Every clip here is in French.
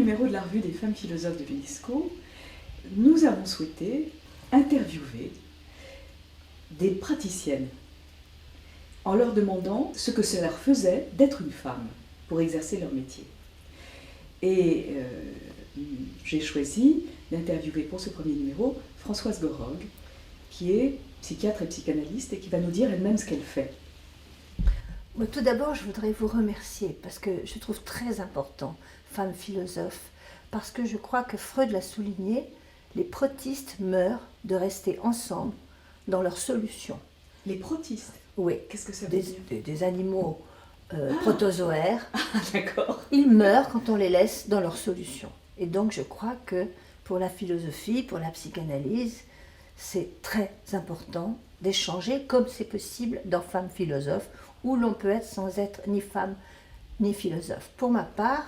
numéro de la revue des femmes philosophes de l'UNESCO, nous avons souhaité interviewer des praticiennes en leur demandant ce que ça leur faisait d'être une femme pour exercer leur métier. Et j'ai choisi d'interviewer pour ce premier numéro Françoise Gorog, qui est psychiatre et psychanalyste et qui va nous dire elle-même ce qu'elle fait. Tout d'abord, je voudrais vous remercier parce que je trouve très important, femme philosophe, parce que je crois que Freud l'a souligné, les protistes meurent de rester ensemble dans leurs solutions. Les protistes? Oui. Qu'est-ce que ça veut dire? Des animaux protozoaires. D'accord. Ils meurent quand on les laisse dans leurs solutions. Et donc je crois que pour la philosophie, pour la psychanalyse, c'est très important d'échanger comme c'est possible dans Femmes philosophes, où l'on peut être sans être ni femme ni philosophe. Pour ma part,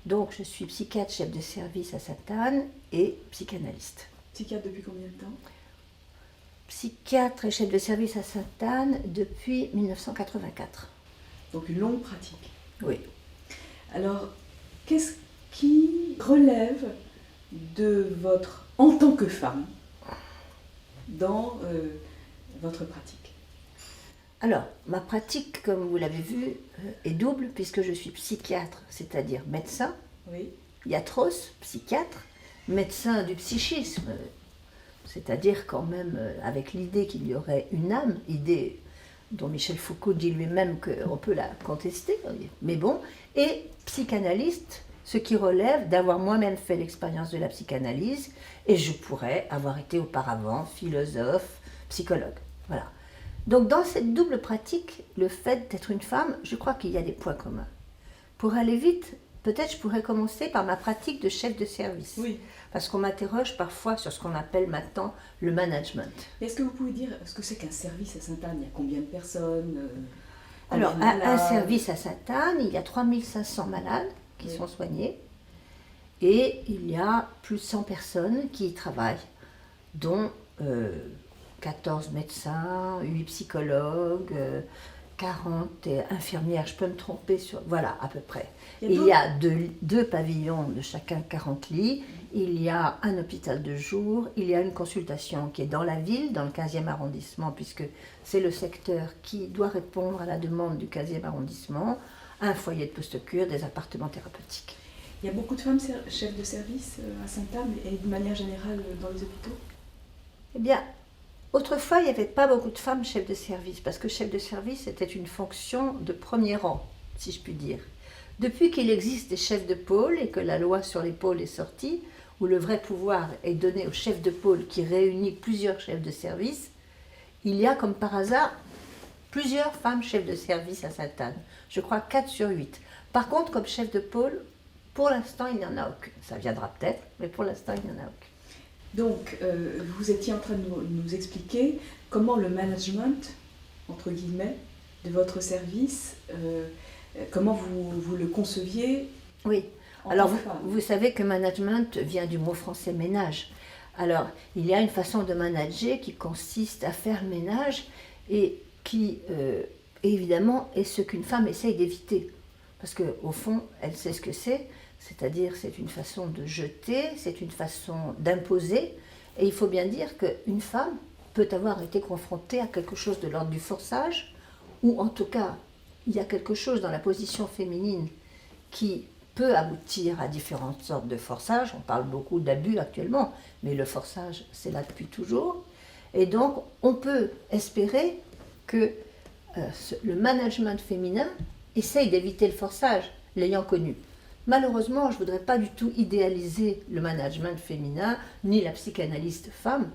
donc je suis psychiatre chef de service à Sainte-Anne et psychanalyste. Psychiatre depuis combien de temps? Psychiatre et chef de service à Sainte-Anne depuis 1984. Donc une longue pratique. Oui. Alors, qu'est-ce qui relève de votre, en tant que femme, dans votre pratique? Alors, ma pratique, comme vous l'avez vu, est double, puisque je suis psychiatre, c'est-à-dire médecin, Oui. iatros, psychiatre, médecin du psychisme, c'est-à-dire quand même avec l'idée qu'il y aurait une âme, idée dont Michel Foucault dit lui-même qu'on peut la contester, mais bon, et psychanalyste, ce qui relève d'avoir moi-même fait l'expérience de la psychanalyse, et je pourrais avoir été auparavant philosophe, psychologue, voilà. Donc dans cette double pratique, le fait d'être une femme, je crois qu'il y a des points communs. Pour aller vite, peut-être je pourrais commencer par ma pratique de chef de service. Oui. Parce qu'on m'interroge parfois sur ce qu'on appelle maintenant le management. Est-ce que vous pouvez dire ce que c'est qu'un service à Sainte-Anne? Il y a combien de personnes? Alors, un service à Sainte-Anne, il y a 3500 malades qui sont soignés et il y a plus de 100 personnes qui y travaillent, dont 14 médecins, 8 psychologues, 40 infirmières, je peux me tromper sur... Voilà, à peu près. Il y a deux pavillons de chacun 40 lits, il y a un hôpital de jour, il y a une consultation qui est dans la ville, dans le 15e arrondissement, puisque c'est le secteur qui doit répondre à la demande du 15e arrondissement, un foyer de post-cure, des appartements thérapeutiques. Il y a beaucoup de femmes chefs de service à Sainte-Anne et de manière générale dans les hôpitaux? Eh bien, autrefois, il n'y avait pas beaucoup de femmes chefs de service, parce que chef de service était une fonction de premier rang, si je puis dire. Depuis qu'il existe des chefs de pôle et que la loi sur les pôles est sortie, où le vrai pouvoir est donné au chef de pôle qui réunit plusieurs chefs de service, il y a comme par hasard plusieurs femmes chefs de service à Sainte-Anne. Je crois 4 sur 8. Par contre, comme chef de pôle, pour l'instant, il n'y en a aucune. Ça viendra peut-être, mais pour l'instant, il n'y en a aucune. Donc, vous étiez en train de nous expliquer comment le management, entre guillemets, de votre service, comment vous le conceviez? Oui, alors vous savez que management vient du mot français ménage. Alors, il y a une façon de manager qui consiste à faire le ménage et qui, évidemment, est ce qu'une femme essaye d'éviter. Parce qu'au fond, elle sait ce que c'est-à-dire c'est une façon de jeter, c'est une façon d'imposer. Et il faut bien dire qu'une femme peut avoir été confrontée à quelque chose de l'ordre du forçage, ou en tout cas, il y a quelque chose dans la position féminine qui peut aboutir à différentes sortes de forçage. On parle beaucoup d'abus actuellement, mais le forçage, c'est là depuis toujours. Et donc, on peut espérer que le management féminin essaye d'éviter le forçage, l'ayant connu. Malheureusement, je ne voudrais pas du tout idéaliser le management féminin, ni la psychanalyste femme,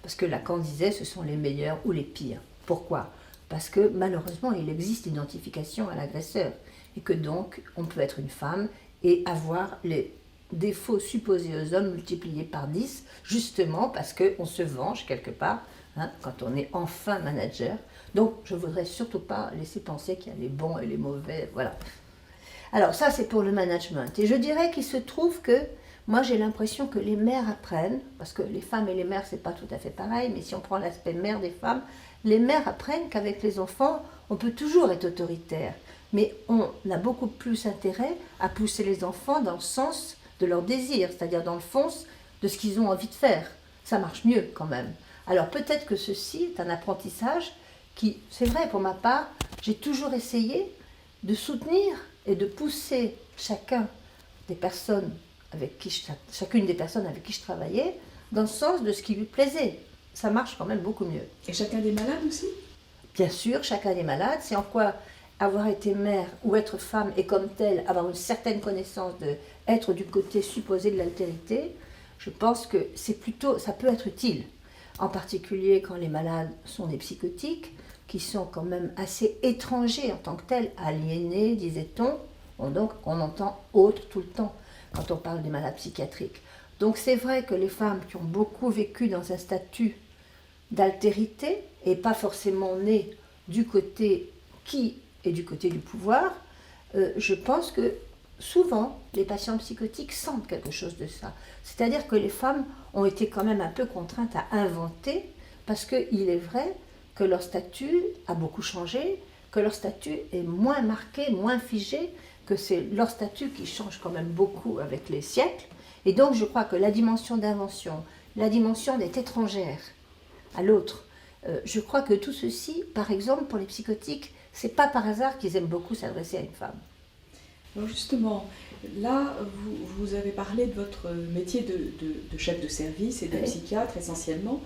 parce que Lacan disait ce sont les meilleurs ou les pires. Pourquoi ? Parce que malheureusement, il existe identification à l'agresseur, et que donc, on peut être une femme et avoir les défauts supposés aux hommes multipliés par 10, justement parce qu'on se venge quelque part, quand on est enfin manager. Donc, je ne voudrais surtout pas laisser penser qu'il y a les bons et les mauvais, voilà. Alors ça, c'est pour le management. Et je dirais qu'il se trouve que, moi j'ai l'impression que les mères apprennent, parce que les femmes et les mères, c'est pas tout à fait pareil, mais si on prend l'aspect mère des femmes, les mères apprennent qu'avec les enfants, on peut toujours être autoritaire. Mais on a beaucoup plus intérêt à pousser les enfants dans le sens de leur désir, c'est-à-dire dans le fond de ce qu'ils ont envie de faire. Ça marche mieux quand même. Alors peut-être que ceci est un apprentissage qui, c'est vrai pour ma part, j'ai toujours essayé de soutenir et de pousser chacune des personnes avec qui je travaillais dans le sens de ce qui lui plaisait. Ça marche quand même beaucoup mieux. Et chacun des malades aussi? Bien sûr, chacun des malades. C'est en quoi avoir été mère ou être femme et comme telle, avoir une certaine connaissance de être du côté supposé de l'altérité, je pense que ça peut être utile. En particulier quand les malades sont des psychotiques, qui sont quand même assez étrangers en tant que tels, aliénés, disait-on. Donc on entend autre tout le temps quand on parle des malades psychiatriques. Donc c'est vrai que les femmes qui ont beaucoup vécu dans un statut d'altérité et pas forcément nées du côté qui est du côté du pouvoir, je pense que souvent les patients psychotiques sentent quelque chose de ça. C'est-à-dire que les femmes ont été quand même un peu contraintes à inventer parce qu'il est vrai que leur statut a beaucoup changé, que leur statut est moins marqué, moins figé, que c'est leur statut qui change quand même beaucoup avec les siècles. Et donc je crois que la dimension d'invention, la dimension d'être étrangère à l'autre, je crois que tout ceci, par exemple pour les psychotiques, c'est pas par hasard qu'ils aiment beaucoup s'adresser à une femme. Alors justement, là, vous avez parlé de votre métier de chef de service et de psychiatre essentiellement,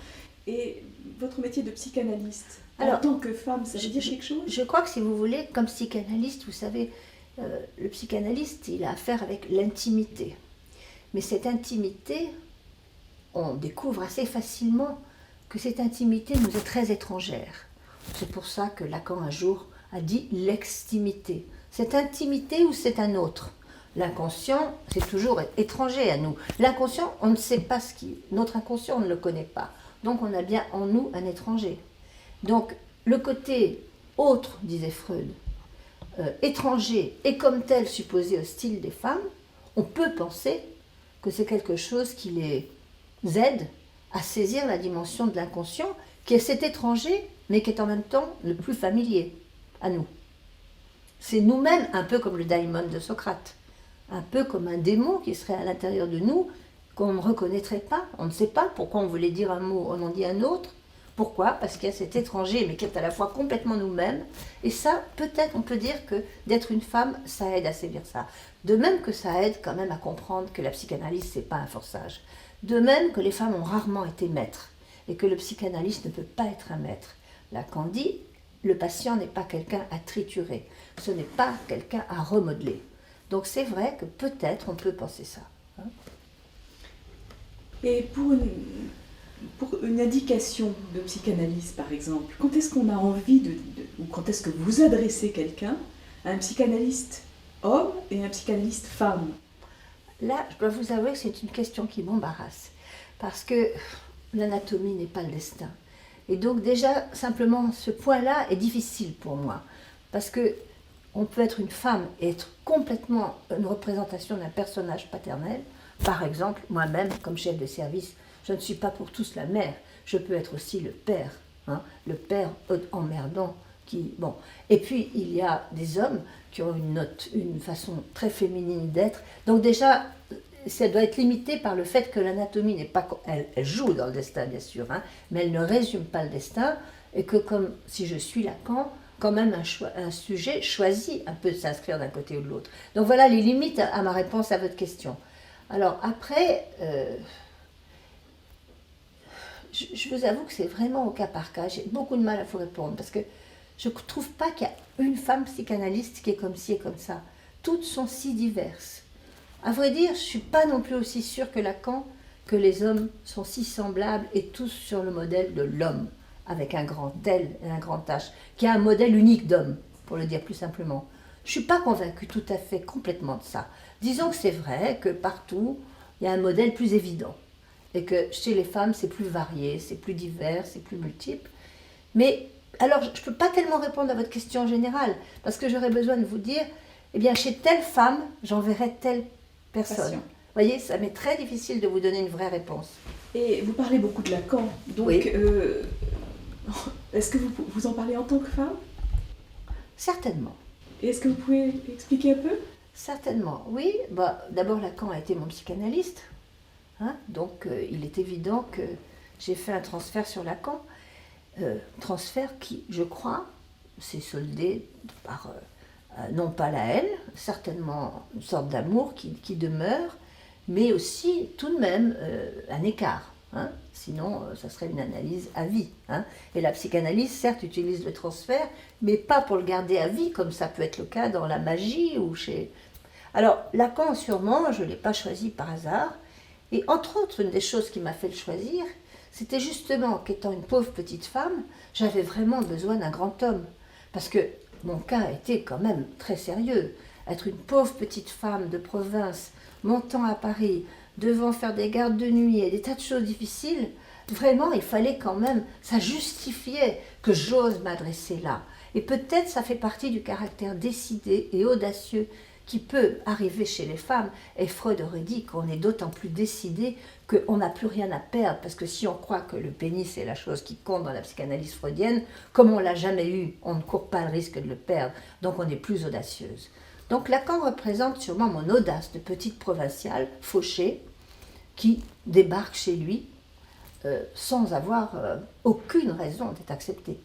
et votre métier de psychanalyste. Alors, en tant que femme, ça veut dire quelque chose? Je crois que si vous voulez, comme psychanalyste, vous savez, le psychanalyste, il a affaire avec l'intimité. Mais cette intimité, on découvre assez facilement que cette intimité nous est très étrangère. C'est pour ça que Lacan un jour a dit l'extimité. Cette intimité ou c'est un autre? L'inconscient, c'est toujours étranger à nous. L'inconscient, on ne sait pas notre inconscient, on ne le connaît pas. Donc on a bien en nous un étranger. Donc le côté autre, disait Freud, étranger et comme tel supposé hostile des femmes, on peut penser que c'est quelque chose qui les aide à saisir la dimension de l'inconscient, qui est cet étranger, mais qui est en même temps le plus familier à nous. C'est nous-mêmes, un peu comme le daimon de Socrate, un peu comme un démon qui serait à l'intérieur de nous, qu'on ne reconnaîtrait pas. On ne sait pas pourquoi on voulait dire un mot, on en dit un autre. Pourquoi? Parce qu'il y a cet étranger, mais qui est à la fois complètement nous-mêmes. Et ça, peut-être, on peut dire que d'être une femme, ça aide à sévir ça. De même que ça aide quand même à comprendre que la psychanalyse, c'est pas un forçage. De même que les femmes ont rarement été maîtres, et que le psychanalyste ne peut pas être un maître. Lacan dit, le patient n'est pas quelqu'un à triturer, ce n'est pas quelqu'un à remodeler. Donc c'est vrai que peut-être on peut penser ça. Hein. Et pour une indication de psychanalyse, par exemple, quand est-ce qu'on a envie ou quand est-ce que vous adressez quelqu'un à un psychanalyste homme et un psychanalyste femme? Là, je dois vous avouer que c'est une question qui m'embarrasse, parce que l'anatomie n'est pas le destin. Et donc déjà, simplement, ce point-là est difficile pour moi, parce que on peut être une femme et être complètement une représentation d'un personnage paternel. Par exemple, moi-même, comme chef de service, je ne suis pas pour tous la mère, je peux être aussi le père, hein, le père emmerdant. Bon. Et puis, il y a des hommes qui ont une façon très féminine d'être. Donc déjà, ça doit être limité par le fait que l'anatomie n'est pas... Elle joue dans le destin, bien sûr, hein, mais elle ne résume pas le destin, et que comme si je suis Lacan, quand même un sujet choisit un peu de s'inscrire d'un côté ou de l'autre. Donc voilà les limites à ma réponse à votre question. Alors après, je vous avoue que c'est vraiment au cas par cas. J'ai beaucoup de mal à vous répondre, parce que je ne trouve pas qu'il y a une femme psychanalyste qui est comme ci et comme ça. Toutes sont si diverses. À vrai dire, je ne suis pas non plus aussi sûre que Lacan que les hommes sont si semblables et tous sur le modèle de l'homme, avec un grand L et un grand H, qui a un modèle unique d'homme, pour le dire plus simplement. Je ne suis pas convaincue tout à fait complètement de ça. Disons que c'est vrai que partout, il y a un modèle plus évident, et que chez les femmes, c'est plus varié, c'est plus divers, c'est plus multiple. Mais alors, je ne peux pas tellement répondre à votre question générale, parce que j'aurais besoin de vous dire, eh bien, chez telle femme, j'enverrai telle personne. Vous voyez, ça m'est très difficile de vous donner une vraie réponse. Et vous parlez beaucoup de Lacan, donc oui. Est-ce que vous en parlez en tant que femme? Certainement. Et est-ce que vous pouvez expliquer un peu? Certainement, oui. D'abord, Lacan a été mon psychanalyste. Hein, donc, il est évident que j'ai fait un transfert sur Lacan. Transfert qui, je crois, s'est soldé par, non pas la haine, certainement une sorte d'amour qui demeure, mais aussi tout de même un écart. Hein, sinon, ça serait une analyse à vie. Hein. Et la psychanalyse, certes, utilise le transfert, mais pas pour le garder à vie, comme ça peut être le cas dans la magie ou chez... Alors, Lacan, sûrement, je ne l'ai pas choisi par hasard. Et entre autres, une des choses qui m'a fait le choisir, c'était justement qu'étant une pauvre petite femme, j'avais vraiment besoin d'un grand homme. Parce que mon cas était quand même très sérieux. Être une pauvre petite femme de province, montant à Paris, devant faire des gardes de nuit et des tas de choses difficiles, vraiment, il fallait quand même, ça justifiait que j'ose m'adresser là. Et peut-être ça fait partie du caractère décidé et audacieux qui peut arriver chez les femmes. Et Freud aurait dit qu'on est d'autant plus décidé qu'on n'a plus rien à perdre, parce que si on croit que le pénis est la chose qui compte dans la psychanalyse freudienne, comme on ne l'a jamais eu, on ne court pas le risque de le perdre, donc on est plus audacieuse. Donc Lacan représente sûrement mon audace de petite provinciale, fauchée, qui débarque chez lui sans avoir aucune raison d'être acceptée.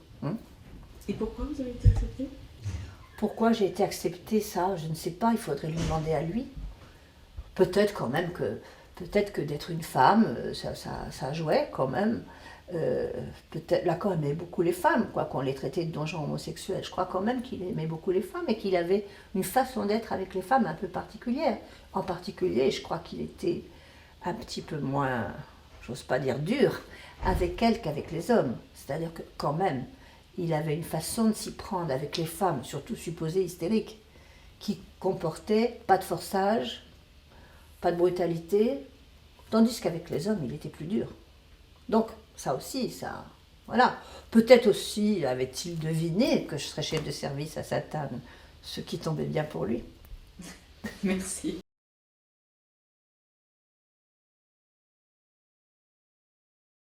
Et pourquoi vous avez été acceptée ? Pourquoi j'ai été acceptée, ça, je ne sais pas, il faudrait lui demander à lui. Peut-être quand même que d'être une femme, ça jouait quand même. Peut-être Lacan aimait beaucoup les femmes, quoi qu'on les traitait de donjons homosexuels. Je crois quand même qu'il aimait beaucoup les femmes et qu'il avait une façon d'être avec les femmes un peu particulière. En particulier, je crois qu'il était un petit peu moins, j'ose pas dire dur, avec elles qu'avec les hommes. C'est-à-dire que quand même, il avait une façon de s'y prendre avec les femmes, surtout supposées hystériques, qui comportait pas de forçage, pas de brutalité, tandis qu'avec les hommes, il était plus dur. Donc, ça aussi, ça... Voilà. Peut-être aussi avait-il deviné que je serais chef de service à Sainte-Anne, ce qui tombait bien pour lui. Merci.